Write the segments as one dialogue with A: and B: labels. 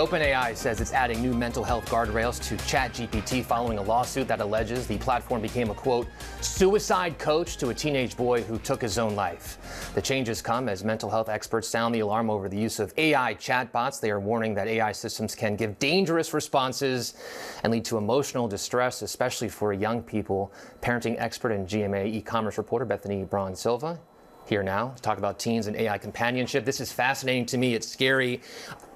A: OpenAI says it's adding new mental health guardrails to ChatGPT following a lawsuit that alleges the platform became a, quote, suicide coach to a teenage boy who took his own life. The changes come as mental health experts sound the alarm over the use of AI chatbots. They are warning that AI systems can give dangerous responses and lead to emotional distress, especially for young people. Parenting expert and GMA e-commerce reporter Bethany Braun-Silva here now to talk about teens and AI companionship. This is fascinating to me. It's scary.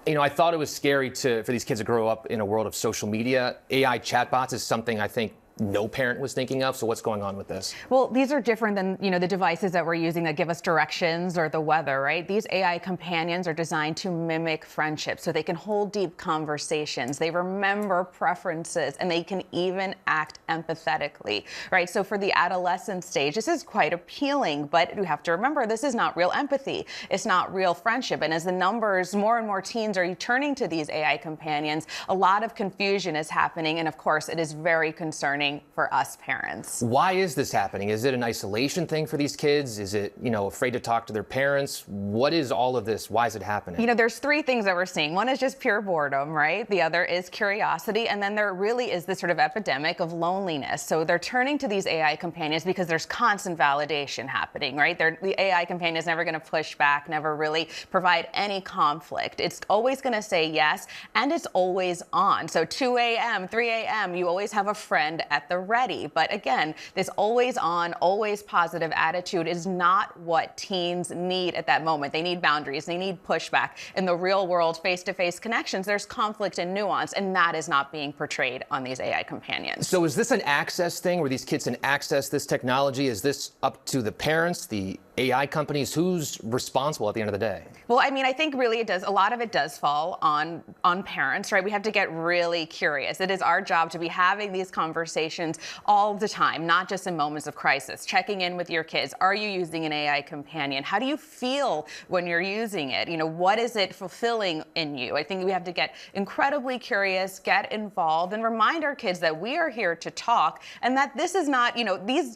A: You know, I thought it was scary for these kids to grow up in a world of social media. AI chatbots is something I think no parent was thinking of. So what's going on with this?
B: Well, these are different than, the devices that we're using that give us directions or the weather, right? These AI companions are designed to mimic friendship, so they can hold deep conversations. They remember preferences, and they can even act empathetically, right? So for the adolescent stage, this is quite appealing, but you have to remember, this is not real empathy. It's not real friendship. And as the numbers, more and more teens are turning to these AI companions, a lot of confusion is happening. And of course, it is very concerning for us parents.
A: Why is this happening? Is it an isolation thing for these kids? Is it, afraid to talk to their parents? What is all of this? Why is it happening?
B: There's three things that we're seeing. One is just pure boredom, right? The other is curiosity. And then there really is this sort of epidemic of loneliness. So they're turning to these AI companions because there's constant validation happening, right? The AI companion is never going to push back, never really provide any conflict. It's always going to say yes, and it's always on. So 2 a.m., 3 a.m., you always have a friend at the ready. But again, this always on, always positive attitude is not what teens need at that moment. They need boundaries. They need pushback. In the real world, face-to-face connections, there's conflict and nuance, and that is not being portrayed on these AI companions.
A: So is this an access thing where these kids can access this technology? Is this up to the parents, the AI companies? Who's responsible at the end of the day?
B: Well, I think really a lot of it does fall on parents, right? We have to get really curious. It is our job to be having these conversations all the time, not just in moments of crisis. Checking in with your kids. Are you using an AI companion? How do you feel when you're using it? What is it fulfilling in you? I think we have to get incredibly curious, get involved, and remind our kids that we are here to talk, and that this is not,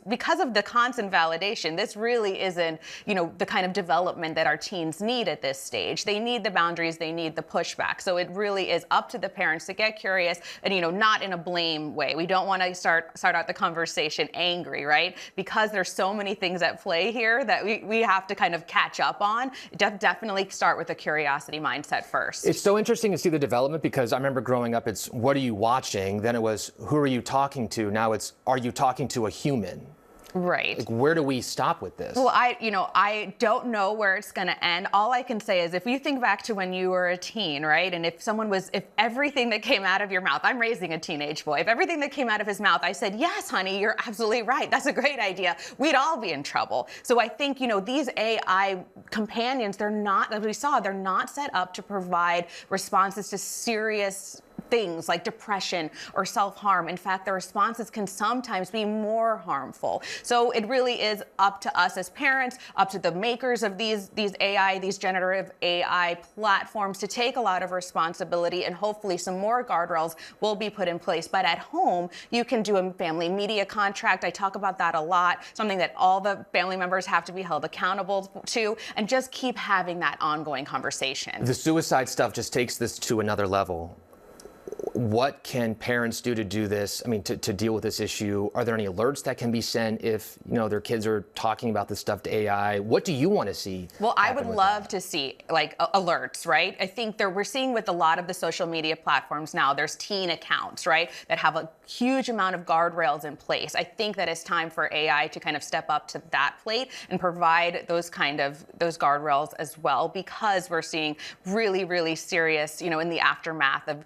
B: because of the constant validation, this really isn't the kind of development that our teens need at this stage. They need the boundaries, they need the pushback. So it really is up to the parents to get curious and, not in a blame way. We don't want to start out the conversation angry, right? Because there's so many things at play here that we have to kind of catch up on. Definitely start with a curiosity mindset first.
A: It's so interesting to see the development, because I remember growing up, it's what are you watching? Then it was who are you talking to? Now it's are you talking to a human?
B: Right.
A: Like, where do we stop with this?
B: Well, I don't know where it's going to end. All I can say is if you think back to when you were a teen, right? And if everything that came out of your mouth, I'm raising a teenage boy, if everything that came out of his mouth, I said, yes, honey, you're absolutely right. That's a great idea. We'd all be in trouble. So I think, these AI companions, they're not, as we saw, they're not set up to provide responses to serious things like depression or self-harm. In fact, the responses can sometimes be more harmful. So it really is up to us as parents, up to the makers of these generative AI platforms to take a lot of responsibility, and hopefully some more guardrails will be put in place. But at home, you can do a family media contract. I talk about that a lot, something that all the family members have to be held accountable to, and just keep having that ongoing conversation.
A: The suicide stuff just takes this to another level. What can parents do to do this? To deal with this issue? Are there any alerts that can be sent if, their kids are talking about this stuff to AI? What do you want to see?
B: Well, I would love to see alerts, right? I think we're seeing with a lot of the social media platforms now, there's teen accounts, right, that have a huge amount of guardrails in place. I think that it's time for AI to kind of step up to that plate and provide those guardrails as well, because we're seeing really, really serious, in the aftermath of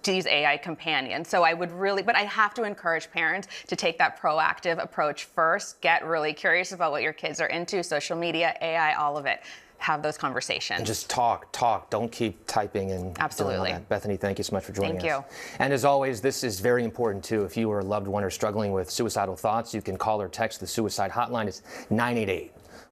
B: these AI companions. So but I have to encourage parents to take that proactive approach first. Get really curious about what your kids are into, social media, AI, all of it. Have those conversations.
A: And just talk. Don't keep typing and
B: absolutely.
A: Doing all that. Bethany, thank you so much for joining us.
B: Thank you.
A: And as always, this is very important too. If you or a loved one are struggling with suicidal thoughts, you can call or text the suicide hotline. It's 988.